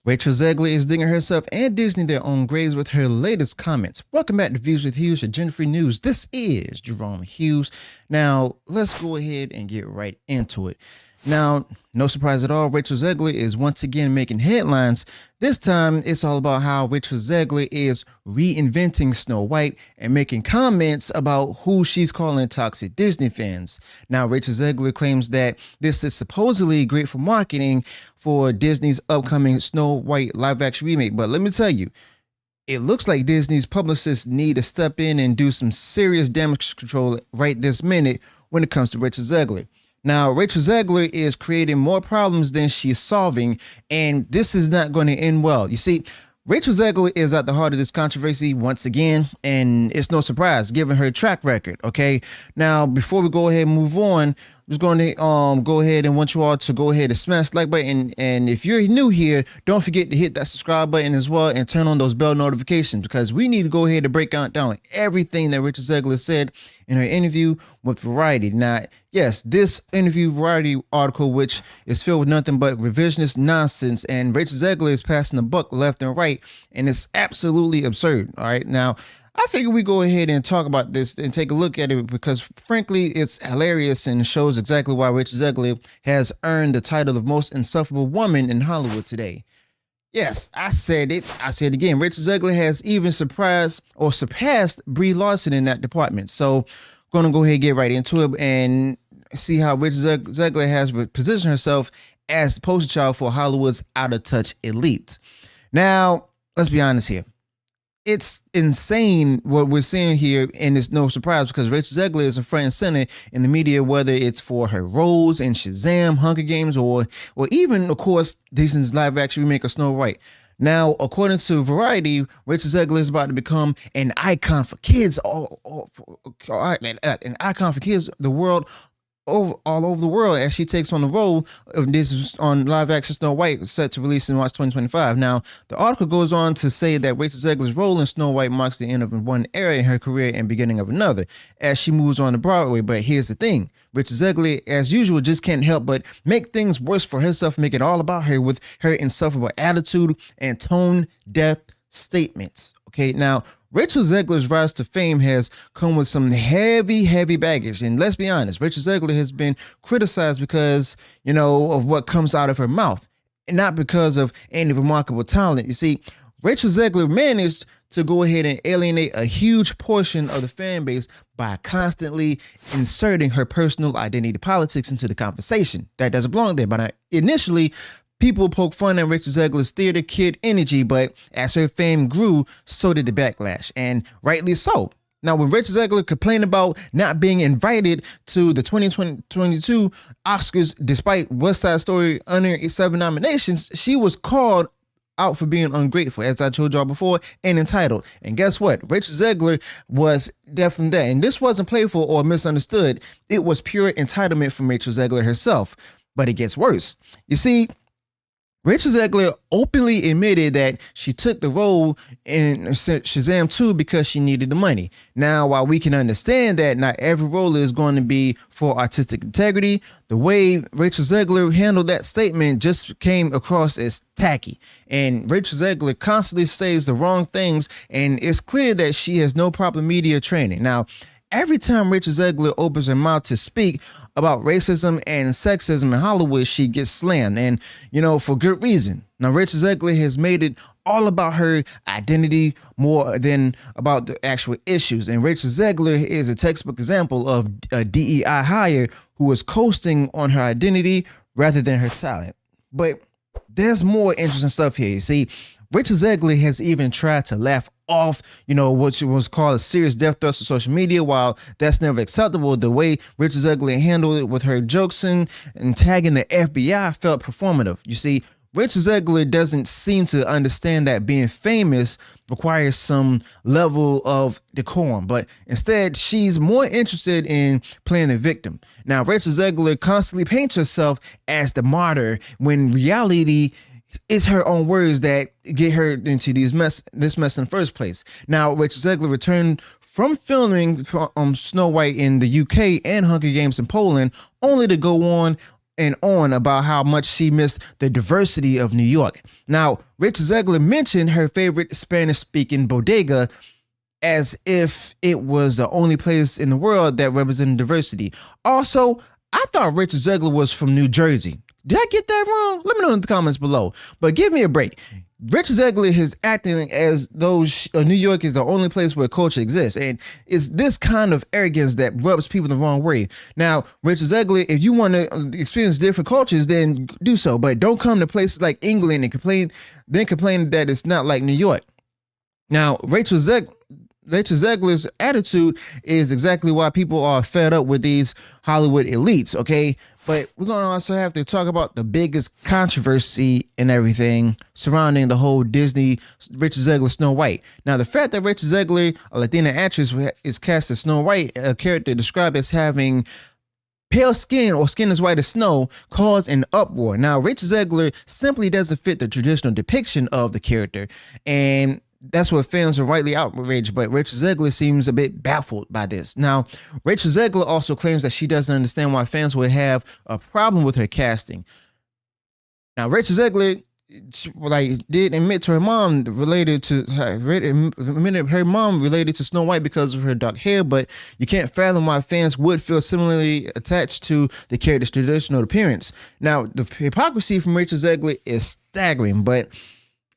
Rachel Zegler is digging herself and Disney their own graves with her latest comments. Welcome back to Views with Hughes, your gender-free news. This is Jerome Hughes. Now, let's go ahead and get right into it. Now, no surprise at all, Rachel Zegler is once again making headlines. This time, it's all about how Rachel Zegler is reinventing Snow White and making comments about who she's calling toxic Disney fans. Now, Rachel Zegler claims that this is supposedly great for marketing for Disney's upcoming Snow White live-action remake. But let me tell you, it looks like Disney's publicists need to step in and do some serious damage control right this minute when it comes to Rachel Zegler. Now, Rachel Zegler is creating more problems than she's solving, and this is not going to end well. You see, Rachel Zegler is at the heart of this controversy once again, and it's no surprise given her track record, okay? Now, before we go ahead and move on, I'm just going to go ahead and want you all to go ahead and smash the like button, and if you're new here, don't forget to hit that subscribe button as well and turn on those bell notifications, because we need to go ahead and break down everything that Rachel Zegler said in her interview with Variety. Now, yes, this interview Variety article, which is filled with nothing but revisionist nonsense, and Rachel Zegler is passing the buck left and right, and it's absolutely absurd. All right, now I figure we go ahead and talk about this and take a look at it because, frankly, it's hilarious and shows exactly why Rachel Zegler has earned the title of most insufferable woman in Hollywood today. Yes, I said it. I said it again. Rachel Zegler has even surpassed Brie Larson in that department. So, I'm going to go ahead and get right into it and see how Rachel Zegler has positioned herself as the poster child for Hollywood's out-of-touch elite. Now, let's be honest here. It's insane what we're seeing here, and it's no surprise because Rachel Zegler is a front and center in the media, whether it's for her roles in Shazam, Hunger Games, or even, of course, Disney's live-action remake of Snow White. Now, according to Variety, Rachel Zegler is about to become an icon for kids, an icon for kids, the world. All over the world as she takes on the role of this on live action Snow White, set to release in March 2025. Now, the article goes on to say that Rachel Zegler's role in Snow White marks the end of one era in her career and beginning of another as she moves on to Broadway. But here's the thing. Rachel Zegler, as usual, just can't help but make things worse for herself, make it all about her with her insufferable attitude and tone-deaf statements. Okay, now, Rachel Zegler's rise to fame has come with some heavy baggage. And let's be honest, Rachel Zegler has been criticized because, of what comes out of her mouth and not because of any remarkable talent. You see, Rachel Zegler managed to go ahead and alienate a huge portion of the fan base by constantly inserting her personal identity politics into the conversation. That doesn't belong there. But initially, people poke fun at Rachel Zegler's theater kid energy, but as her fame grew, so did the backlash, and rightly so. Now, when Rachel Zegler complained about not being invited to the 2022 Oscars despite West Side Story earning 7 nominations, she was called out for being ungrateful, as I told y'all before, and entitled. And guess what? Rachel Zegler was definitely that. And this wasn't playful or misunderstood. It was pure entitlement from Rachel Zegler herself. But it gets worse. You see, Rachel Zegler openly admitted that she took the role in Shazam 2 because she needed the money. Now, while we can understand that not every role is going to be for artistic integrity, the way Rachel Zegler handled that statement just came across as tacky. And Rachel Zegler constantly says the wrong things, and it's clear that she has no proper media training. Now, every time Rachel Zegler opens her mouth to speak about racism and sexism in Hollywood, she gets slammed, and for good reason. Now, Rachel Zegler has made it all about her identity more than about the actual issues, and Rachel Zegler is a textbook example of a DEI hire who is coasting on her identity rather than her talent. But there's more interesting stuff here. You see, Rachel Zegler has even tried to laugh off, what was called a serious death threat to social media. While that's never acceptable, the way Rachel Zegler handled it with her jokes and tagging the FBI felt performative. You see, Rachel Zegler doesn't seem to understand that being famous requires some level of decorum, but instead she's more interested in playing the victim. Now, Rachel Zegler constantly paints herself as the martyr when reality it's her own words that get her into this mess in the first place. Now, Rachel Zegler returned from filming Snow White in the UK and Hunger Games in Poland, only to go on and on about how much she missed the diversity of New York. Now, Rachel Zegler mentioned her favorite Spanish-speaking bodega as if it was the only place in the world that represented diversity. Also, I thought Rachel Zegler was from New Jersey. Did I get that wrong? Let me know in the comments below. But give me a break. Rachel Zegler is acting as though New York is the only place where culture exists. And it's this kind of arrogance that rubs people the wrong way. Now, Rachel Zegler, if you want to experience different cultures, then do so. But don't come to places like England and complain that it's not like New York. Now, Rachel Zegler's attitude is exactly why people are fed up with these Hollywood elites, okay? But we're going to also have to talk about the biggest controversy and everything surrounding the whole Disney Rachel Zegler Snow White. Now, the fact that Rachel Zegler, a Latina actress, is cast as Snow White, a character described as having pale skin or skin as white as snow, caused an uproar. Now, Rachel Zegler simply doesn't fit the traditional depiction of the character, and that's what fans are rightly outraged, but Rachel Zegler seems a bit baffled by this. Now, Rachel Zegler also claims that she doesn't understand why fans would have a problem with her casting. Now, Rachel Zegler did admit to her mom related to Snow White because of her dark hair, but you can't fathom why fans would feel similarly attached to the character's traditional appearance. Now, the hypocrisy from Rachel Zegler is staggering, but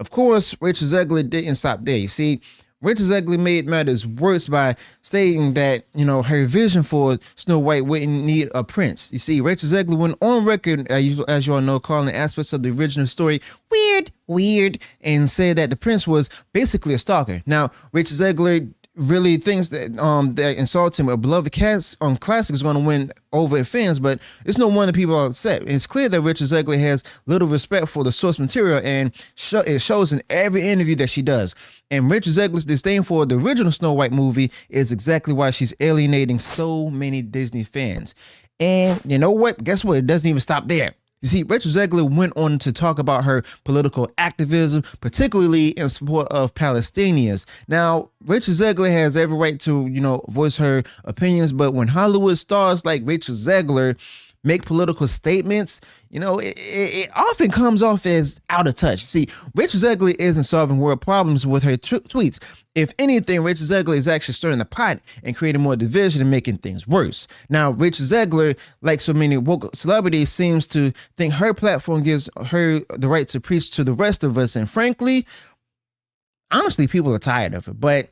of course, Rachel Zegler didn't stop there. You see, Rachel Zegler made matters worse by stating that, her vision for Snow White wouldn't need a prince. You see, Rachel Zegler went on record, as you all know, calling aspects of the original story weird, and said that the prince was basically a stalker. Now, Rachel Zegler really thinks that that insulting a beloved classic is going to win over fans, but it's no wonder people are upset. It's clear that Rachel Zegler has little respect for the source material, and it shows in every interview that she does. And Rachel Zegler's disdain for the original Snow White movie is exactly why she's alienating so many Disney fans. And you know what? Guess what? It doesn't even stop there. You see, Rachel Zegler went on to talk about her political activism, particularly in support of Palestinians. Now, Rachel Zegler has every right to, voice her opinions, but when Hollywood stars like Rachel Zegler make political statements, it often comes off as out of touch. See, Rachel Zegler isn't solving world problems with her tweets. If anything, Rachel Zegler is actually stirring the pot and creating more division and making things worse. Now, Rachel Zegler, like so many woke celebrities, seems to think her platform gives her the right to preach to the rest of us. And frankly, honestly, people are tired of it. But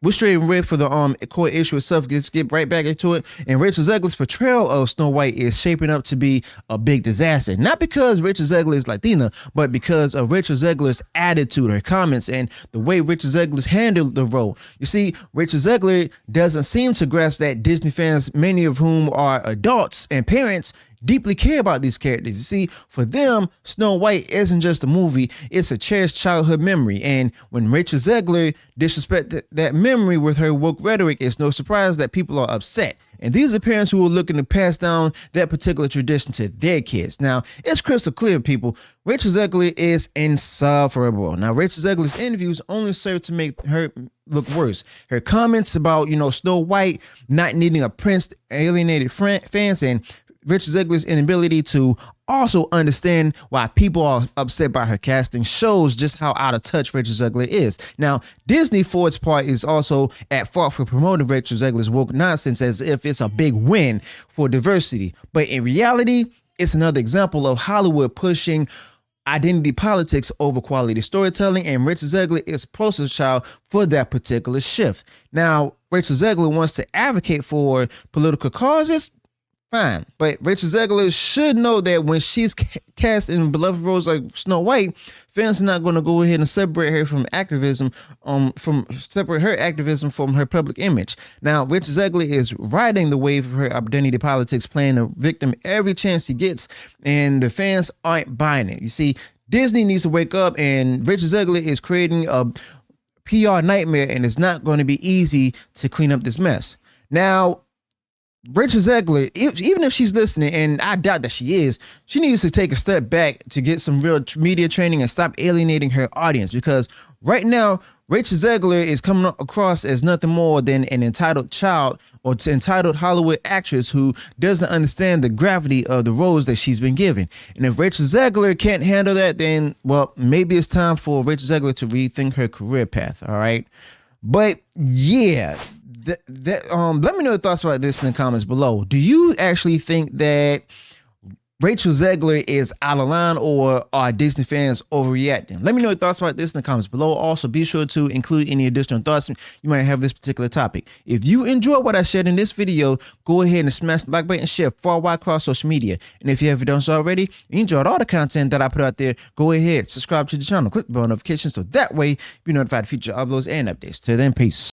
we're straight and ready for the core issue itself. Let's get right back into it. And Rachel Zegler's portrayal of Snow White is shaping up to be a big disaster. Not because Rachel Zegler is Latina, but because of Rachel Zegler's attitude, her comments, and the way Rachel Zegler's handled the role. You see, Rachel Zegler doesn't seem to grasp that Disney fans, many of whom are adults and parents, deeply care about these characters. You see, for them, Snow White isn't just a movie, it's a cherished childhood memory. And when Rachel Zegler disrespects that memory with her woke rhetoric, it's no surprise that people are upset. And these are parents who are looking to pass down that particular tradition to their kids. Now, it's crystal clear, people. Rachel Zegler is insufferable. Now, Rachel Zegler's interviews only serve to make her look worse. Her comments about, Snow White not needing a prince alienated fans, and Rachel Zegler's inability to also understand why people are upset by her casting shows just how out of touch Rachel Zegler is. Now, Disney, for its part, is also at fault for promoting Rachel Zegler's woke nonsense as if it's a big win for diversity. But in reality, it's another example of Hollywood pushing identity politics over quality storytelling, and Rachel Zegler is a poster child for that particular shift. Now, Rachel Zegler wants to advocate for political causes. Fine, but Rachel Zegler should know that when she's cast in beloved roles like Snow White, fans are not going to go ahead and separate her from activism, separate her activism from her public image. Now, Rachel Zegler is riding the wave of her identity politics, playing the victim every chance he gets, and the fans aren't buying it. You see, Disney needs to wake up, and Rachel Zegler is creating a PR nightmare, and it's not going to be easy to clean up this mess. Now, Rachel Zegler, even if she's listening, and I doubt that she is, she needs to take a step back to get some real media training and stop alienating her audience, because right now Rachel Zegler is coming across as nothing more than an entitled child or entitled Hollywood actress who doesn't understand the gravity of the roles that she's been given. And if Rachel Zegler can't handle that, then, well, maybe it's time for Rachel Zegler to rethink her career path. All right. But yeah, let me know your thoughts about this in the comments below. Do you actually think that Rachel Zegler is out of line, or are Disney fans overreacting? Let me know your thoughts about this in the comments below. Also, be sure to include any additional thoughts you might have this particular topic. If you enjoyed what I shared in this video, go ahead and smash the like button and share far wide across social media. And if you haven't done so already, you enjoyed all the content that I put out there, go ahead, subscribe to the channel, click the bell notifications so that way you'll be notified of future uploads and updates. Till then, peace.